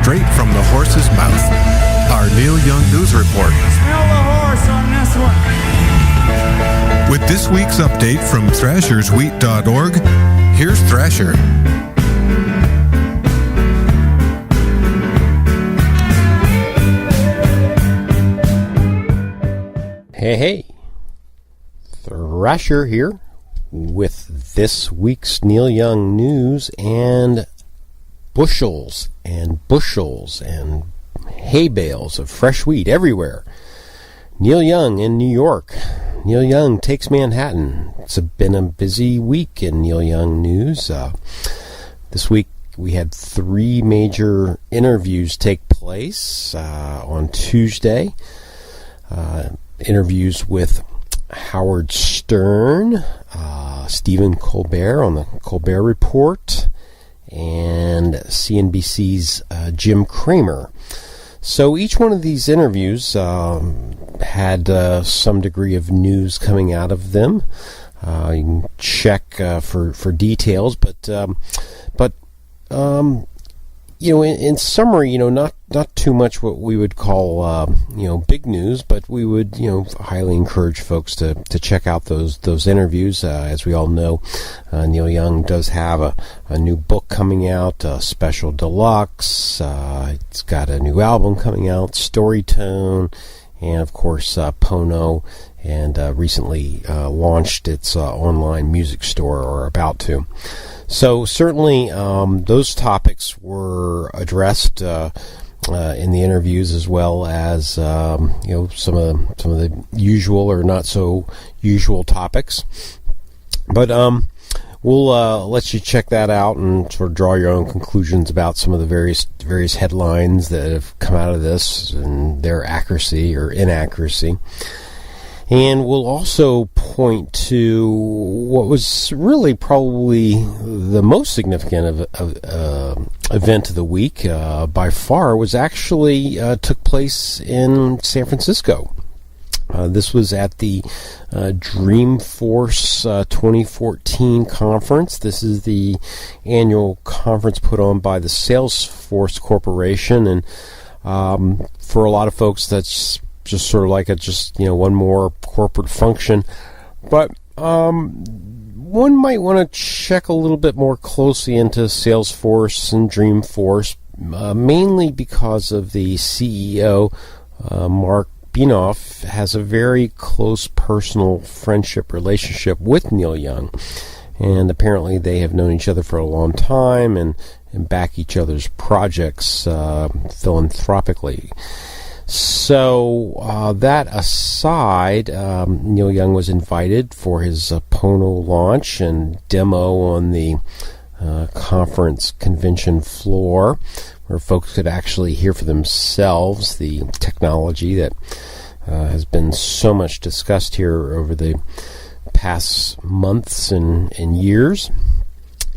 straight from the horse's mouth. Our Neil Young News Report. Smell the horse on this one. With this week's update from ThrashersWheat.org, here's Thrasher. Hey, Thrasher here with this week's Neil Young news and bushels and hay bales of fresh wheat everywhere. Neil Young in New York. Neil Young takes Manhattan. It's been a busy week in Neil Young news. This week we had 3 major interviews take place on Tuesday. Interviews with Howard Stern, Stephen Colbert on the Colbert Report, and CNBC's Jim Cramer. So each one of these interviews had some degree of news coming out of them. You can check for details, but in summary, not too much what we would call big news, but we would highly encourage folks to check out those interviews. As we all know, Neil Young does have a new book coming out, Special Deluxe. It's got a new album coming out, Storytone, and of course Pono, and recently launched its online music store, or about to. So certainly those topics were addressed in the interviews, as well as some of the usual or not so usual topics. But we'll let you check that out and sort of draw your own conclusions about some of the various headlines that have come out of this and their accuracy or inaccuracy. And we'll also point to what was really probably the most significant event of the week by far, was actually took place in San Francisco. This was at the Dreamforce 2014 conference. This is the annual conference put on by the Salesforce Corporation, and for a lot of folks, that's just sort of like one more corporate function. But one might want to check a little bit more closely into Salesforce and Dreamforce, mainly because of the CEO, Mark Benoff, has a very close personal friendship relationship with Neil Young. And apparently they have known each other for a long time and back each other's projects philanthropically. So that aside, Neil Young was invited for his Pono launch and demo on the conference convention floor, where folks could actually hear for themselves the technology that has been so much discussed here over the past months and years.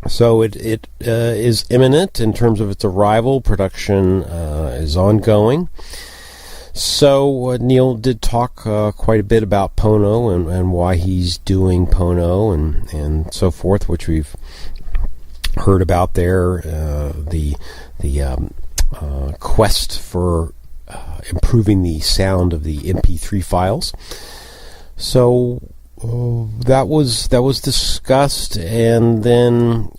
So it is imminent in terms of its arrival. Production is ongoing. So Neil did talk quite a bit about Pono and why he's doing Pono and so forth, which we've heard about there. The quest for improving the sound of the MP3 files. So that was discussed, and then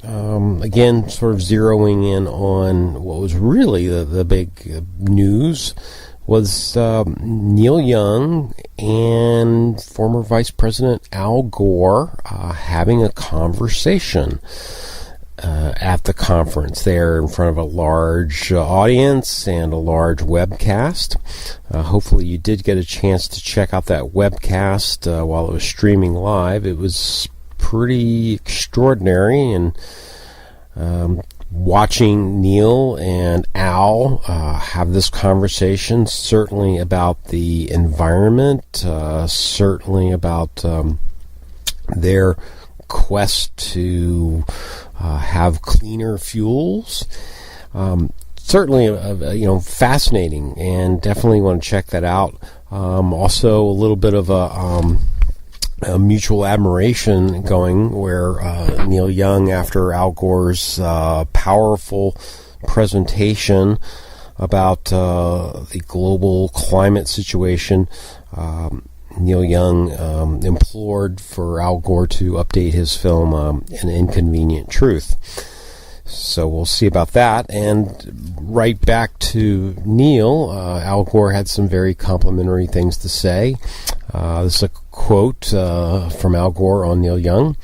again, sort of zeroing in on what was really the big news was Neil Young and former Vice President Al Gore having a conversation at the conference there in front of a large audience and a large webcast. Hopefully you did get a chance to check out that webcast while it was streaming live. It was pretty extraordinary, and watching Neil and Al have this conversation, certainly about the environment, certainly about their quest to have cleaner fuels. Certainly, fascinating, and definitely want to check that out. Also, a little bit of a mutual admiration going, where Neil Young, after Al Gore's powerful presentation, about the global climate situation. Neil Young implored for Al Gore to update his film An Inconvenient Truth. So we'll see about that. And right back to Neil, Al Gore had some very complimentary things to say. This is a quote from Al Gore on Neil Young.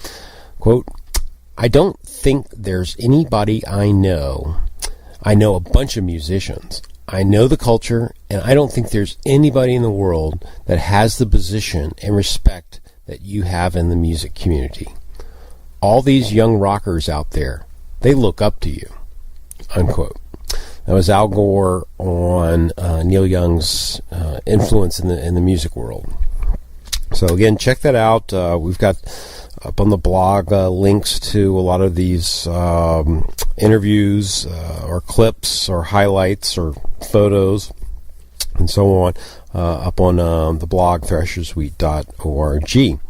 Quote, "I don't think there's anybody I know. I know a bunch of musicians. I know the culture, and I don't think there's anybody in the world that has the position and respect that you have in the music community. All these young rockers out there, they look up to you." Unquote. That was Al Gore on Neil Young's influence in the music world. So again, check that out. We've got up on the blog links to a lot of these interviews or clips or highlights or photos and so on up on the blog thrashersweet.org.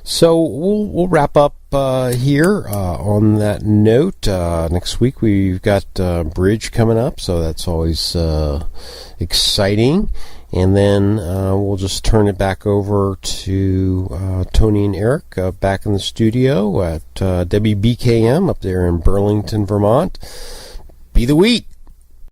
So we'll wrap up here on that note. Next week we've got Bridge coming up, so that's always exciting. And then we'll just turn it back over to Tony and Eric back in the studio at WBKM up there in Burlington, Vermont. Be the wheat.